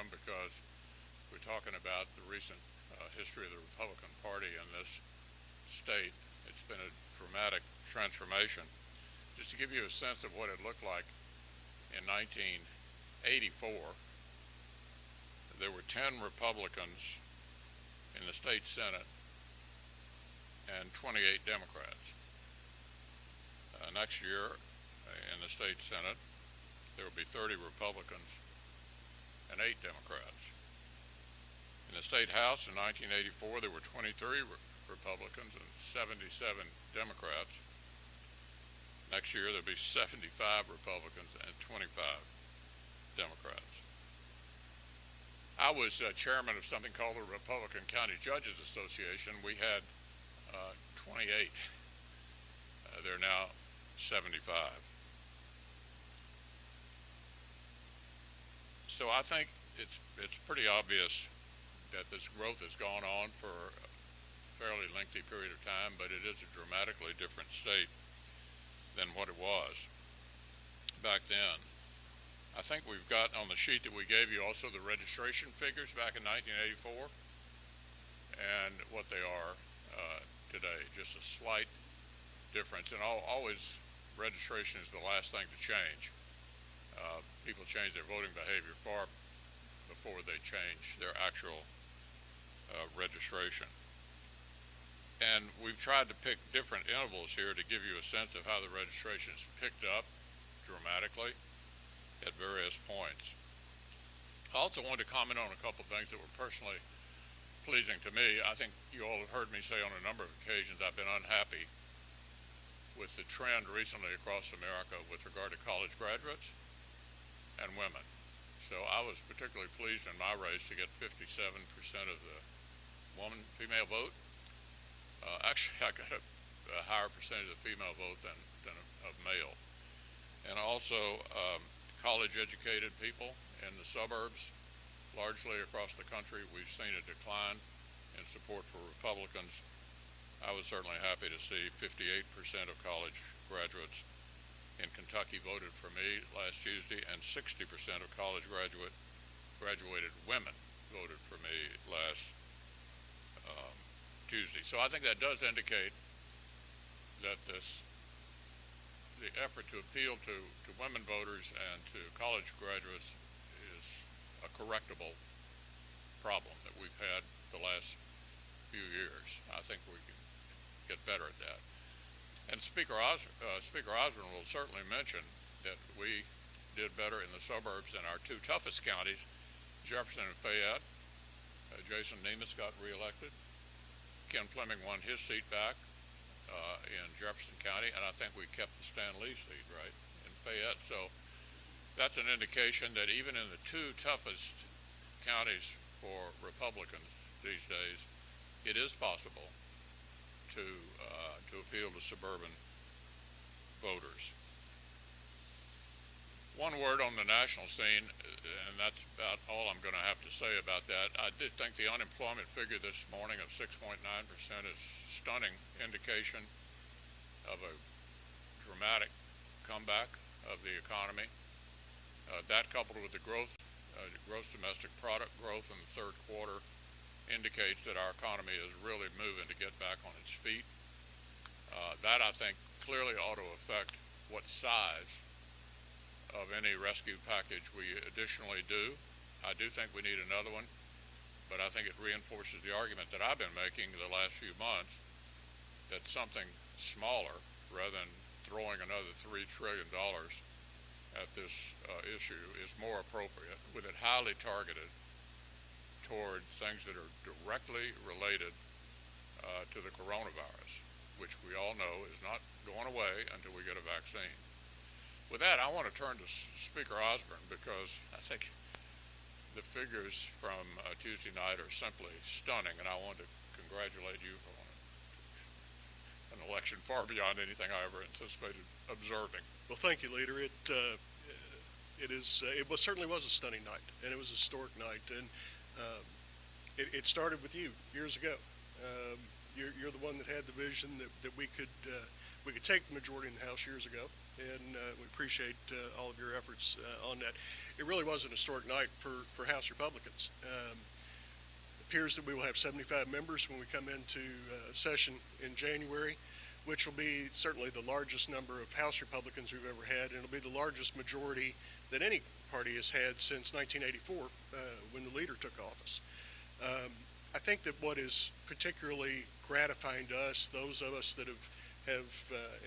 him because we're talking about the recent history of the Republican Party in this state. It's been a dramatic transformation. Just to give you a sense of what it looked like in 1984, there were 10 Republicans in the state Senate and 28 Democrats. Next year, in the state Senate, there will be 30 Republicans and 8 Democrats. In the state House in 1984, there were 23 Republicans and 77 Democrats. Next year, there'll be 75 Republicans and 25 Democrats. I was chairman of something called the Republican County Judges Association. We had 28. They're now 75. So I think it's pretty obvious that this growth has gone on for a fairly lengthy period of time, but it is a dramatically different state than what it was back then. I think we've got on the sheet that we gave you also the registration figures back in 1984 and what they are today. Just a slight difference, and always registration is the last thing to change. People change their voting behavior far before they change their actual registration. And we've tried to pick different intervals here to give you a sense of how the registration is picked up dramatically at various points. I also want to comment on a couple things that were personally pleasing to me. I think you all have heard me say on a number of occasions I've been unhappy with the trend recently across America with regard to college graduates and women. So I was particularly pleased in my race to get 57% of the female vote. Actually, I got a higher percentage of female vote than of male. And also college-educated people in the suburbs, largely across the country, we've seen a decline in support for Republicans. I was certainly happy to see 58% of college graduates in Kentucky voted for me last Tuesday, and 60% of college graduated women voted for me last Tuesday. So I think that does indicate that the effort to appeal to women voters and to college graduates is a correctable problem that we've had the last few years. I think we can get better at that. And Speaker Osborne will certainly mention that we did better in the suburbs in our two toughest counties, Jefferson and Fayette. Jason Nemeth got reelected. Ken Fleming won his seat back in Jefferson County, and I think we kept the Stan Lee seat, right, in Fayette. So that's an indication that even in the two toughest counties for Republicans these days, it is possible to appeal to suburban voters. One word on the national scene, and that's about all I'm going to have to say about that. I did think the unemployment figure this morning of 6.9% is stunning indication of a dramatic comeback of the economy. That coupled with the gross domestic product growth in the third quarter indicates that our economy is really moving to get back on its feet. That, I think, clearly ought to affect what size of any rescue package we additionally do. I do think we need another one, but I think it reinforces the argument that I've been making the last few months that something smaller, rather than throwing another $3 trillion at this issue, is more appropriate, with it highly targeted toward things that are directly related to the coronavirus, which we all know is not going away until we get a vaccine. With that, I want to turn to Speaker Osborne, because I think the figures from Tuesday night are simply stunning, and I want to congratulate you on an election far beyond anything I ever anticipated observing. Well, thank you, Leader. It certainly was a stunning night, and it was a historic night, and it started with you years ago. You're the one that had the vision that we could take the majority in the House years ago. and we appreciate all of your efforts on that. It really was an historic night for House Republicans. It appears that we will have 75 members when we come into session in January, which will be certainly the largest number of House Republicans we've ever had, and it'll be the largest majority that any party has had since 1984, when the leader took office. I think that what is particularly gratifying to us, those of us that have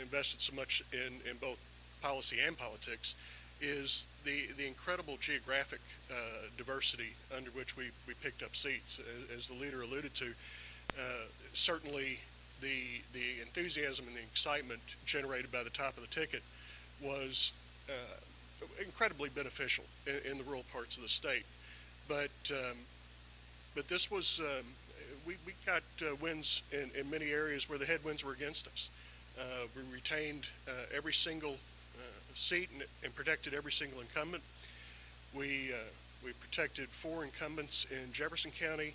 invested so much in both policy and politics, is the incredible geographic diversity under which we picked up seats. As the leader alluded to, certainly the enthusiasm and the excitement generated by the top of the ticket was incredibly beneficial in the rural parts of the state. But this was, we got wins in many areas where the headwinds were against us. We retained every single seat and protected every single incumbent. We protected 4 incumbents in Jefferson County,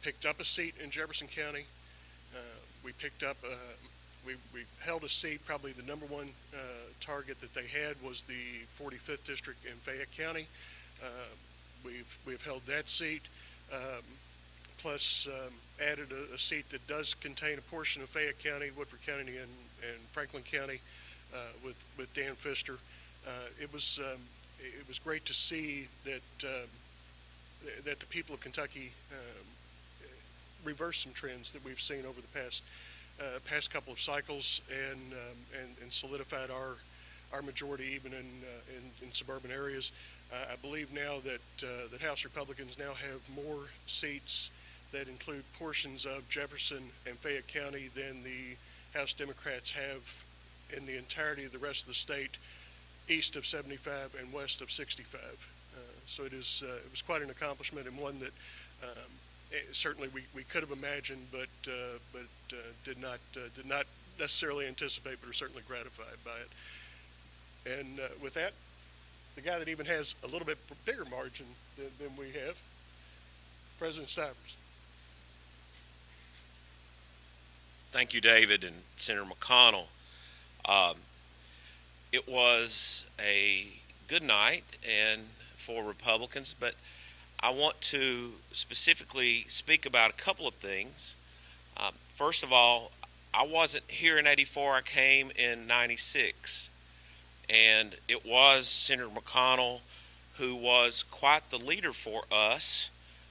picked up a seat in Jefferson County. We picked up, we held a seat. Probably the number one target that they had was the 45th district in Fayette County. We've held that seat, plus added a seat that does contain a portion of Fayette County, Woodford County, and Franklin County, with Dan Pfister. It was great to see that that the people of Kentucky reverse some trends that we've seen over the past couple of cycles, and solidified our majority even in suburban areas. I believe now that House Republicans now have more seats that include portions of Jefferson and Fayette County than the House Democrats have in the entirety of the rest of the state, east of 75 and west of 65. So it was quite an accomplishment, and one that certainly we could have imagined, but did not necessarily anticipate, but are certainly gratified by it. And with that, the guy that even has a little bit bigger margin than we have, President Stivers. Thank you, David and Senator McConnell. It was a good night and for Republicans, but I want to specifically speak about a couple of things. First of all, I wasn't here in '84. I came in '96, and it was Senator McConnell who was quite the leader for us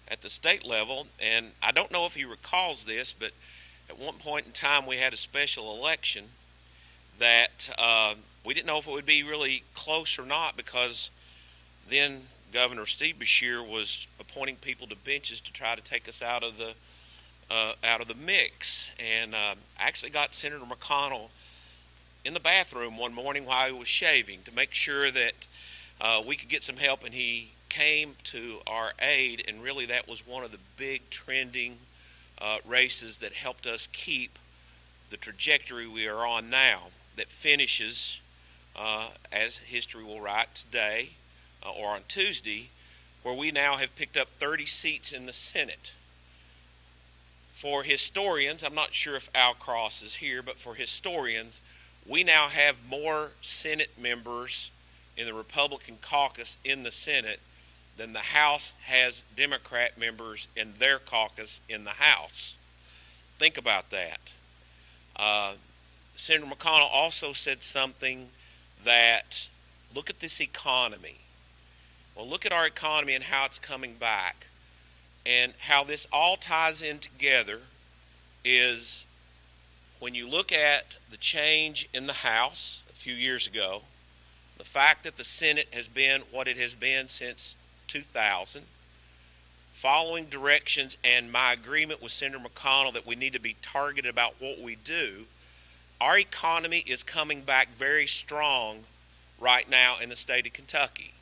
at the state level. And I don't know if he recalls this, but at one point in time we had a special election that we didn't know if it would be really close or not, because then Governor Steve Beshear was appointing people to benches to try to take us out of the mix. And I actually got Senator McConnell in the bathroom one morning while he was shaving to make sure that we could get some help, and he came to our aid, and really that was one of the big trending races that helped us keep the trajectory we are on now, that finishes, as history will write, today or on Tuesday, where we now have picked up 30 seats in the Senate. For historians, I'm not sure if Al Cross is here, but for historians, we now have more Senate members in the Republican caucus in the Senate than the House has Democrat members in their caucus in the House. Think about that. Senator McConnell also said something that, look at this economy. Well, look at our economy and how it's coming back. And how this all ties in together is when you look at the change in the House a few years ago, the fact that the Senate has been what it has been since 2000, following directions and my agreement with Senator McConnell that we need to be targeted about what we do, our economy is coming back very strong right now in the state of Kentucky.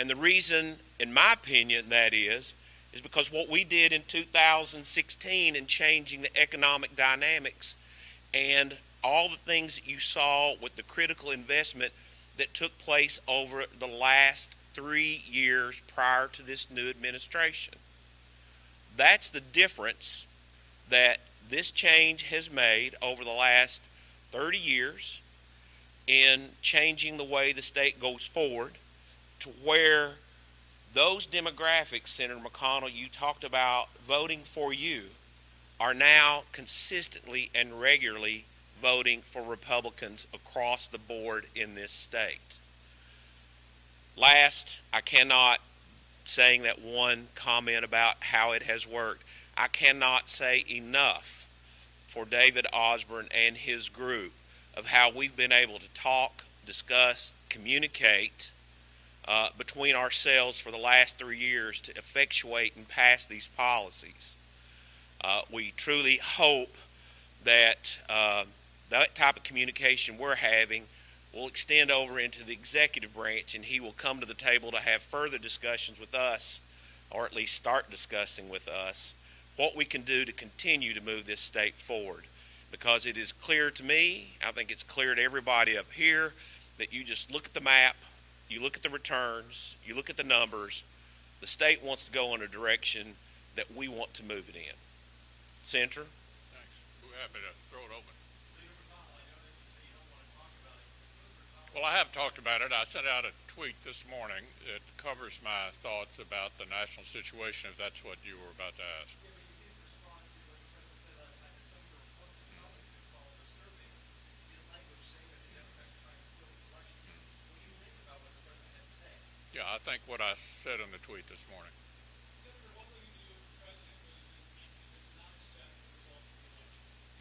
And the reason, in my opinion, that is because what we did in 2016 in changing the economic dynamics and all the things that you saw with the critical investment that took place over the last 3 years prior to this new administration. That's the difference that this change has made over the last 30 years. in changing the way the state goes forward to where those demographics, Senator McConnell, you talked about voting for you, are now consistently and regularly voting for Republicans across the board in this state. Last, I cannot, saying that one comment about how it has worked, I cannot say enough for David Osborne and his group of how we've been able to talk, discuss, communicate between ourselves for the last 3 years to effectuate and pass these policies. We truly hope that that type of communication we're having will extend over into the executive branch, and he will come to the table to have further discussions with us, or at least start discussing with us what we can do to continue to move this state forward. Because it is clear to me, I think it's clear to everybody up here, that you just look at the map, you look at the returns, you look at the numbers, the state wants to go in a direction that we want to move it in. Senator? Thanks. We're happy to throw it open. Well, I have talked about it. I sent out a tweet this morning that covers my thoughts about the national situation, if that's what you were about to ask. Yeah, I think what I said in the tweet this morning.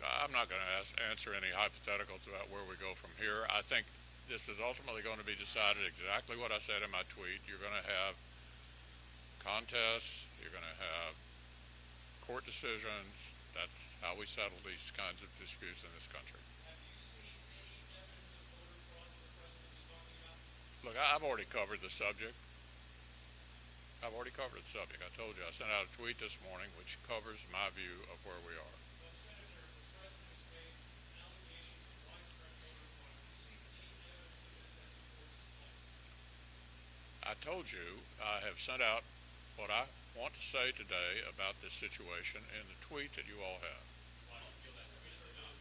I'm not going to answer any hypotheticals about where we go from here. I think this is ultimately going to be decided exactly what I said in my tweet. You're going to have contests. You're going to have court decisions. That's how we settle these kinds of disputes in this country. Have you seen any evidence of voter fraud that the president is talking about? Look, I've already covered the subject. I told you I sent out a tweet this morning which covers my view of where we are. But Senator, the president has made allegations of widespread voter fraud. Have you seen any evidence of this that supports his claims? I told you I have sent out what I want to say today about this situation in the tweet that you all have. Well, I don't feel that's enough.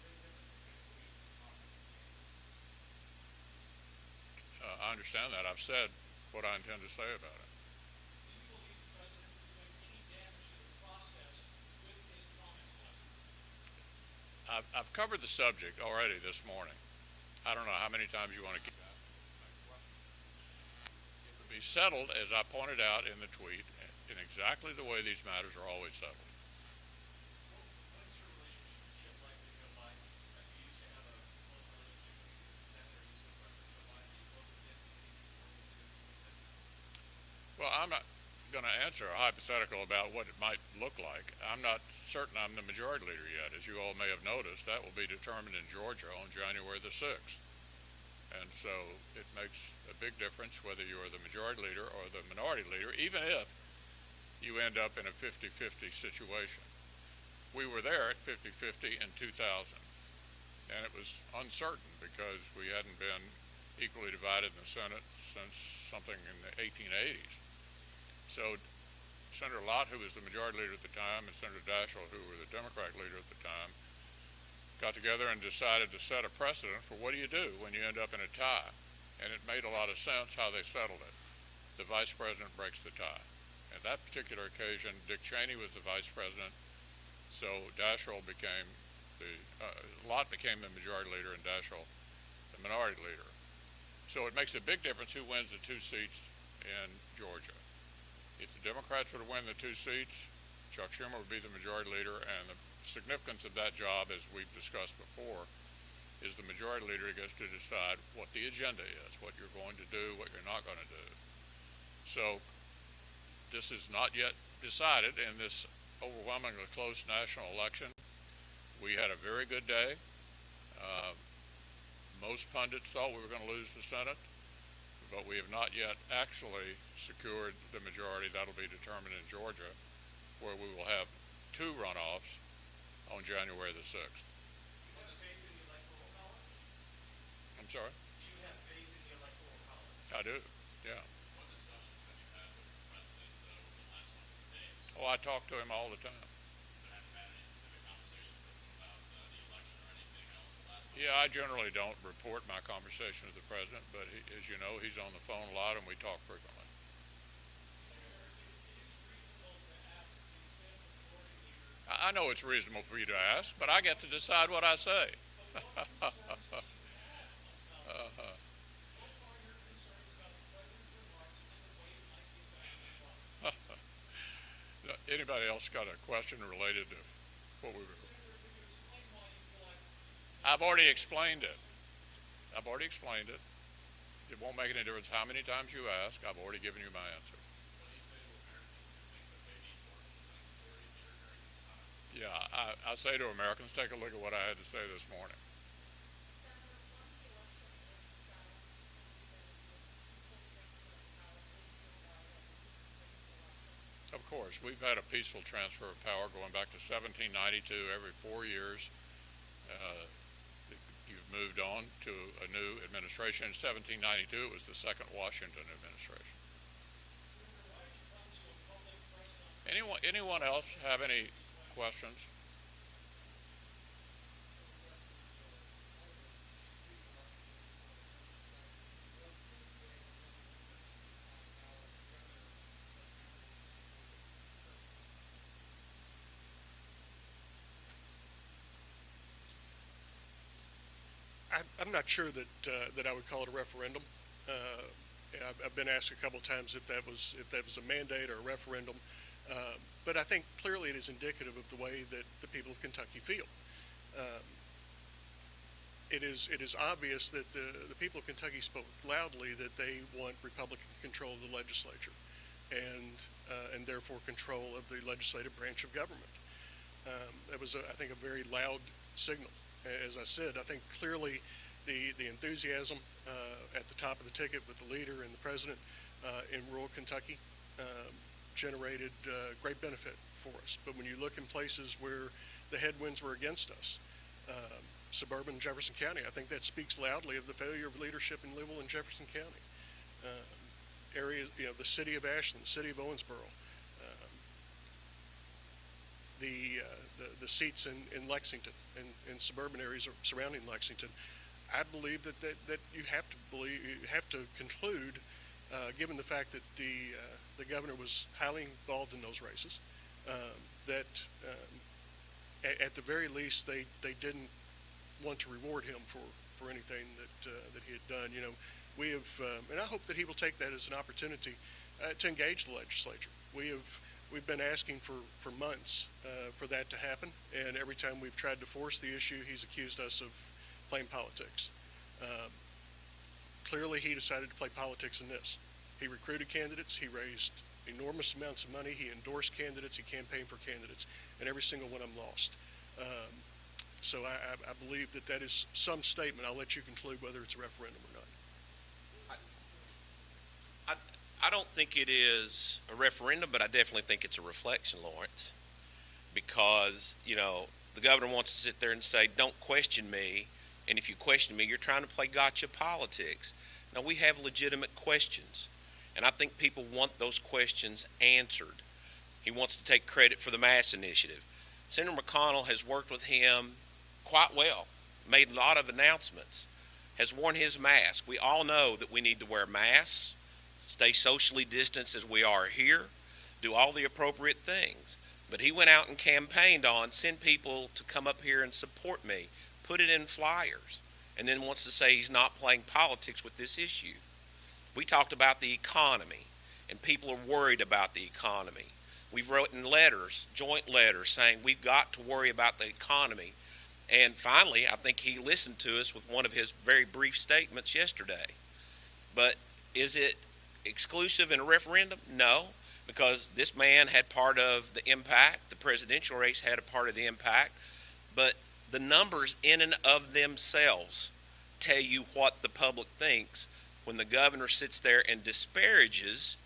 I understand that. I've said what I intend to say about it. Do you believe the president is doing any damage to the process with his comments last night? I've covered the subject already this morning. I don't know how many times you want to keep asking that question. It would be settled, as I pointed out in the tweet, in exactly the way these matters are always settled. What's your relationship with Joe Biden? You used to have a close relationship with the senator. You used to President Joe Biden. Do you vote with him? Well, I'm not going to answer a hypothetical about what it might look like. I'm not certain I'm the majority leader yet. As you all may have noticed, that will be determined in Georgia on January the 6th. And so it makes a big difference whether you are the majority leader or the minority leader, even if you end up in a 50-50 situation. We were there at 50-50 in 2000, and it was uncertain because we hadn't been equally divided in the Senate since something in the 1880s. So Senator Lott, who was the majority leader at the time, and Senator Daschle, who were the Democratic leader at the time, got together and decided to set a precedent for what do you do when you end up in a tie. And it made a lot of sense how they settled it. The vice president breaks the tie. At that particular occasion, Dick Cheney was the vice president, so Daschle became Lott became the majority leader and Daschle the minority leader. So it makes a big difference who wins the 2 seats in Georgia. If the Democrats were to win the 2 seats, Chuck Schumer would be the majority leader, and the significance of that job, as we've discussed before, is the majority leader gets to decide what the agenda is, what you're going to do, what you're not going to do. So this is not yet decided in this overwhelmingly close national election. We had a very good day. Most pundits thought we were going to lose the Senate, but we have not yet actually secured the majority. That'll be determined in Georgia, where we will have 2 runoffs on January the 6th. Do you have faith in the Electoral College? I'm sorry? Do you have faith in the Electoral College? I do, yeah. What discussions have you had with the president over the last number of days? Oh, I talk to him all the time. Have you had any specific conversations with him about the election or anything else the last Yeah, I generally don't report my conversation with the president, but as you know, he's on the phone a lot and we talk frequently. Senator, it is reasonable to ask the Senate Majority Leader, I know it's reasonable for you to ask, but I get to decide what I say. but what concerns do you have about Uh, this? What are your concerns about the president's remarks and the way it might impact your life? Anybody else got a question related to what we were? Senator, can you explain why you feel like I've already explained it. I've already explained it. It won't make any difference how many times you ask. I've already given you my answer. what do you say to Americans who think that they need more from the Senate Majority Leader during this time? Yeah, I say to Americans, take a look at what I had to say this morning. Of course, we've had a peaceful transfer of power going back to 1792 every 4 years. Uh, you've moved on to a new administration. In 1792, it was the second Washington administration. Senator, why did you come to a public press conference? Anyone else have any questions? I'm not sure that that I would call it a referendum. I've been asked a couple of times if that was a mandate or a referendum, but I think clearly it is indicative of the way that the people of Kentucky feel. It is obvious that the people of Kentucky spoke loudly that they want Republican control of the legislature, and therefore control of the legislative branch of government. That was, I think, a very loud signal. As I said, I think clearly the enthusiasm at the top of the ticket with the leader and the president in rural Kentucky generated great benefit for us. But when you look in places where the headwinds were against us, suburban Jefferson County, I think that speaks loudly of the failure of leadership in Louisville and Jefferson County. Areas, the city of Ashland, the city of Owensboro, the seats in Lexington and in suburban areas surrounding Lexington, I believe that you have to conclude, given the fact that the governor was highly involved in those races, that at the very least they didn't want to reward him for anything that he had done. We have, and I hope that he will take that as an opportunity to engage the legislature. We've been asking for months for that to happen, and every time we've tried to force the issue, he's accused us of playing politics. Clearly, he decided to play politics in this. He recruited candidates. He raised enormous amounts of money. He endorsed candidates. He campaigned for candidates, and every single one of them lost. So I believe that is some statement. I'll let you conclude whether it's a referendum or not. I don't think it is a referendum, but I definitely think it's a reflection, Lawrence, because, the governor wants to sit there and say, don't question me, and if you question me, you're trying to play gotcha politics. Now, we have legitimate questions, and I think people want those questions answered. He wants to take credit for the mask initiative. Senator McConnell has worked with him quite well, made a lot of announcements, has worn his mask. We all know that we need to wear masks, stay socially distanced as we are here, do all the appropriate things. But he went out and campaigned on, send people to come up here and support me, put it in flyers, and then wants to say he's not playing politics with this issue. We talked about the economy, and people are worried about the economy. We've written letters, joint letters, saying we've got to worry about the economy. And finally, I think he listened to us with one of his very brief statements yesterday. But is it exclusive in a referendum? No, because this man had part of the impact. The presidential race had a part of the impact. But the numbers in and of themselves tell you what the public thinks when the governor sits there and disparages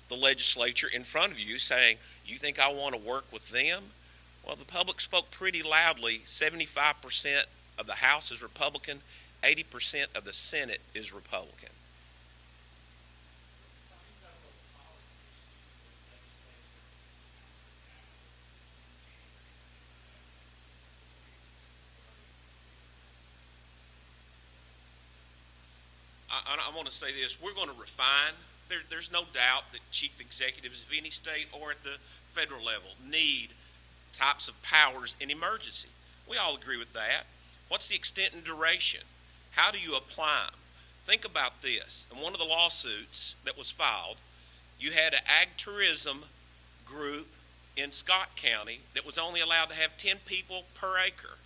the legislature in front of you, saying, you think I want to work with them? Well, the public spoke pretty loudly. 75% of the House is Republican, 80% of the Senate is Republican. I want to say this. We're going to refine. There's no doubt that chief executives of any state or at the federal level need types of powers in emergency. We all agree with that. What's the extent and duration? How do you apply them? Think about this. In one of the lawsuits that was filed, you had an ag tourism group in Scott County that was only allowed to have 10 people per acre.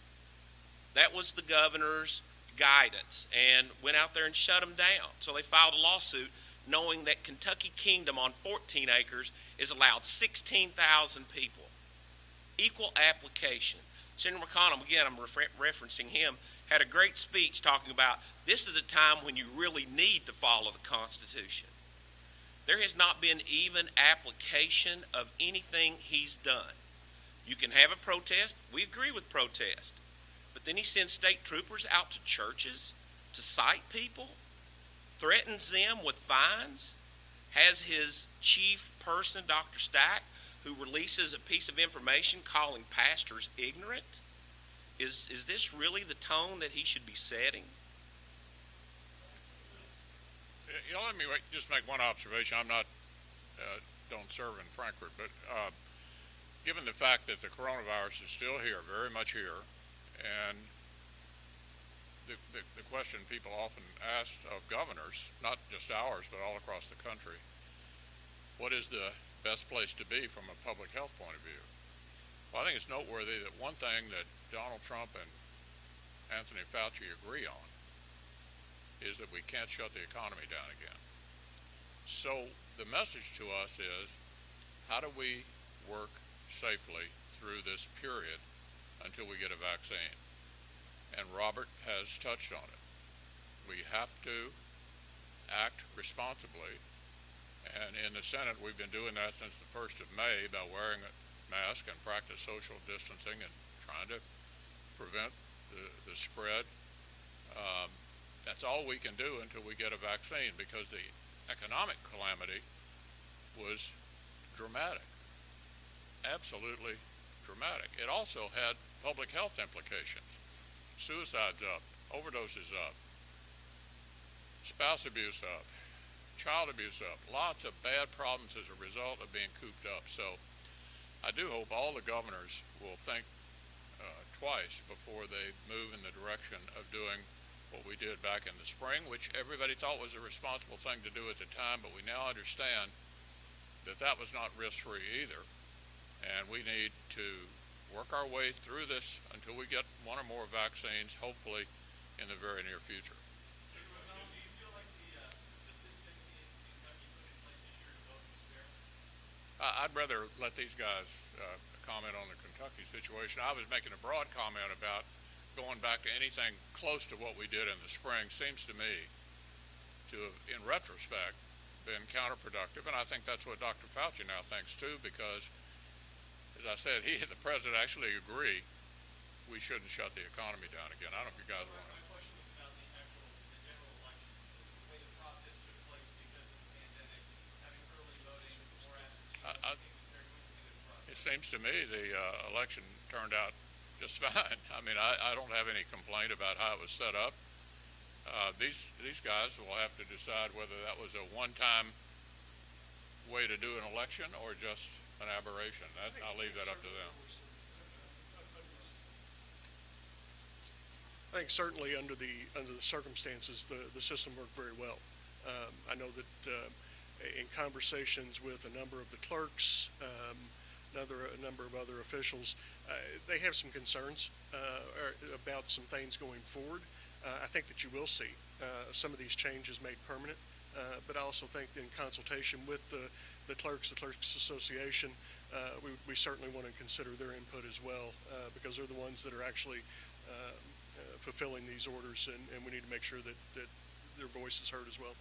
That was the governor's guidance, and went out there and shut them down. So they filed a lawsuit knowing that Kentucky Kingdom on 14 acres is allowed 16,000 people. Equal application. Senator McConnell, again, I'm referencing him, had a great speech talking about this is a time when you really need to follow the Constitution. There has not been even application of anything he's done. You can have a protest. We agree with protest. But then he sends state troopers out to churches to cite people, threatens them with fines, has his chief person, Dr. Stack, who releases a piece of information calling pastors ignorant. Is this really the tone that he should be setting? You know, let me just make one observation. I'm not, don't serve in Frankfurt, but given the fact that the coronavirus is still here, very much here, and the question people often ask of governors, not just ours, but all across the country, what is the best place to be from a public health point of view? Well, I think it's noteworthy that one thing that Donald Trump and Anthony Fauci agree on is that we can't shut the economy down again. So the message to us is, how do we work safely through this period until we get a vaccine? And Robert has touched on it. We have to act responsibly. And in the Senate, we've been doing that since the 1st of May by wearing a mask and practice social distancing and trying to prevent the spread. That's all we can do until we get a vaccine, because the economic calamity was dramatic, absolutely dramatic. It also had public health implications. Suicides up, overdoses up, spouse abuse up, child abuse up, lots of bad problems as a result of being cooped up. So I do hope all the governors will think twice before they move in the direction of doing what we did back in the spring, which everybody thought was a responsible thing to do at the time, but we now understand that that was not risk-free either. And we need to work our way through this until we get one or more vaccines, hopefully in the very near future. Do you feel like the system in Kentucky put in place this year to vote was fair? I'd rather let these guys comment on the Kentucky situation. I was making a broad comment about going back to anything close to what we did in the spring. Seems to me to have, in retrospect, been counterproductive, and I think that's what Dr. Fauci now thinks too, because, as I said, he and the president actually agree we shouldn't shut the economy down again. I don't know if you guys want to. My question was about the general election, the way the process took place because of the pandemic, having early voting, more absentee. It seems to me the election turned out just fine. I mean, I don't have any complaint about how it was set up. These guys will have to decide whether that was a one-time way to do an election or just an aberration. I'll leave that up to them. I think certainly under the circumstances, the system worked very well. I know that in conversations with a number of the clerks, a number of other officials, they have some concerns about some things going forward. I think that you will see some of these changes made permanent, but I also think that in consultation with the Clerks Association, we certainly want to consider their input as well, because they're the ones that are actually fulfilling these orders, and we need to make sure that their voice is heard as well.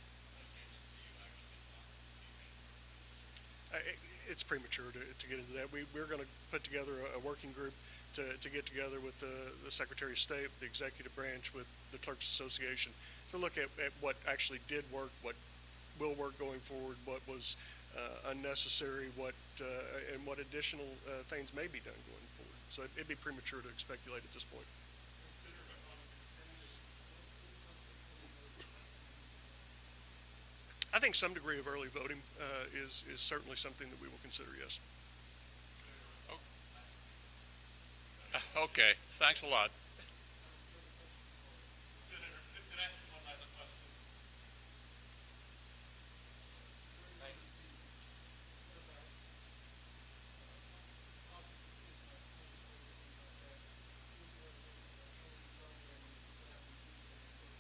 It's premature to get into that. We're going to put together a working group to get together with the Secretary of State, the executive branch, with the Clerks Association, to look at what actually did work, what will work going forward, what was unnecessary, and what additional things may be done going forward. So it'd be premature to speculate at this point. think some degree of early voting is certainly something that we will consider, yes. Okay, thanks a lot.